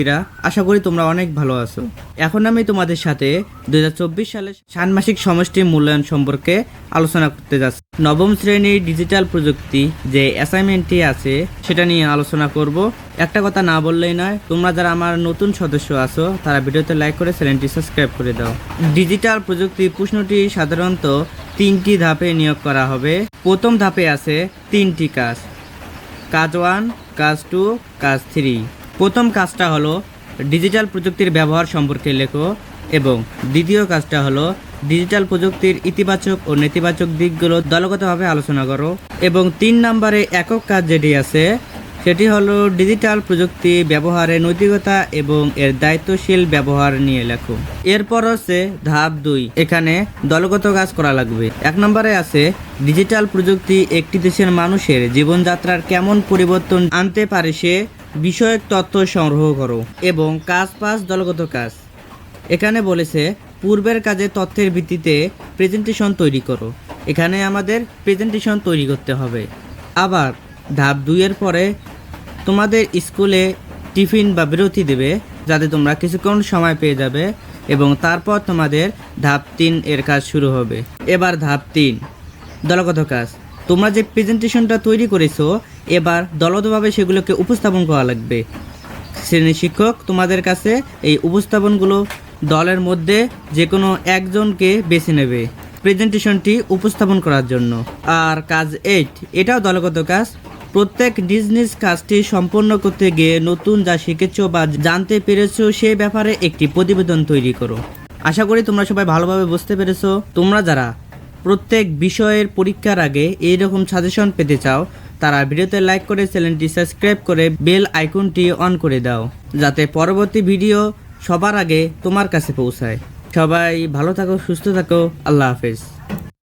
শিক্ষার্থীরা, আশা করি তোমরা অনেক ভালো আছো। এখন আমি তোমাদের সাথে 2024 সালের ষান্মাসিক সমষ্টি মূল্যায়ন সম্পর্কে আলোচনা করতে যাচ্ছি। নবম শ্রেণীর ডিজিটাল প্রযুক্তি যে অ্যাসাইনমেন্টটি আছে সেটা নিয়ে আলোচনা করব। একটা কথা না বললেই নয়, তোমরা যারা আমার নতুন সদস্য আছো তারা ভিডিওতে লাইক করে চ্যানেলটি সাবস্ক্রাইব করে দাও। ডিজিটাল প্রযুক্তি প্রশ্নটি সাধারণত 3টি ধাপে নিয়োগ করা হবে। প্রথম ধাপে আছে 3টি কাজ: কাজ 1, কাজ 2, কাজ 3। প্রথম কাজটা হলো ডিজিটাল প্রযুক্তির ব্যবহার সম্পর্কে লেখো, এবং দ্বিতীয় কাজটা হলো ডিজিটাল প্রযুক্তির ইতিবাচক ও নেতিবাচক দিকগুলো দলগতভাবে আলোচনা করো, এবং 3 নম্বরে একক কাজ যেটি আছে সেটি হলো ডিজিটাল প্রযুক্তি ব্যবহারে নৈতিকতা এবং এর দায়িত্বশীল ব্যবহার নিয়ে লেখো। এরপর হচ্ছে ধাপ 2, এখানে দলগত কাজ করা লাগবে। 1 নম্বরে আছে ডিজিটাল প্রযুক্তি একটি দেশের মানুষের জীবনযাত্রার কেমন পরিবর্তন আনতে পারে সে বিষয়ক তথ্য সংগ্রহ করো, এবং কাজ 5 দলগত কাজ। এখানে বলেছে পূর্বের কাজে তথ্যের ভিত্তিতে প্রেজেন্টেশন তৈরি করো। এখানে আমাদের প্রেজেন্টেশন তৈরি করতে হবে। আবার ধাপ 2 এর পরে তোমাদের স্কুলে টিফিন বা বিরতি দেবে, যাতে তোমরা কিছুক্ষণ সময় পেয়ে যাবে, এবং তারপর তোমাদের ধাপ 3 এর কাজ শুরু হবে। এবার ধাপ 3 দলগত কাজ। তোমরা যে প্রেজেন্টেশনটা তৈরি করেছো এবার দলগতভাবে সেগুলোকে উপস্থাপন করা লাগবে। শ্রেণী শিক্ষক তোমাদের কাছে এই উপস্থাপনগুলো দলের মধ্যে যে কোনো একজনকে বেছে নেবে প্রেজেন্টেশনটি উপস্থাপন করার জন্য। আর কাজ 8, এটাও দলগত কাজ। প্রত্যেক নিজ কাজটি সম্পন্ন করতে গিয়ে নতুন যা শিখেছো বা জানতে পেরেছো সেই ব্যাপারে একটি প্রতিবেদন তৈরি করো। আশা করি তোমরা সবাই ভালোভাবে বুঝতে পেরেছো। তোমরা যারা প্রত্যেক বিষয়ের পরীক্ষার আগে এইরকম সাজেশন পেতে চাও তারা ভিডিওতে লাইক করে চ্যানেলটি সাবস্ক্রাইব করে বেল আইকনটি অন করে দাও, যাতে পরবর্তী ভিডিও সবার আগে তোমার কাছে পৌঁছায়। সবাই ভালো থাকো, সুস্থ থাকো। আল্লাহ হাফেজ।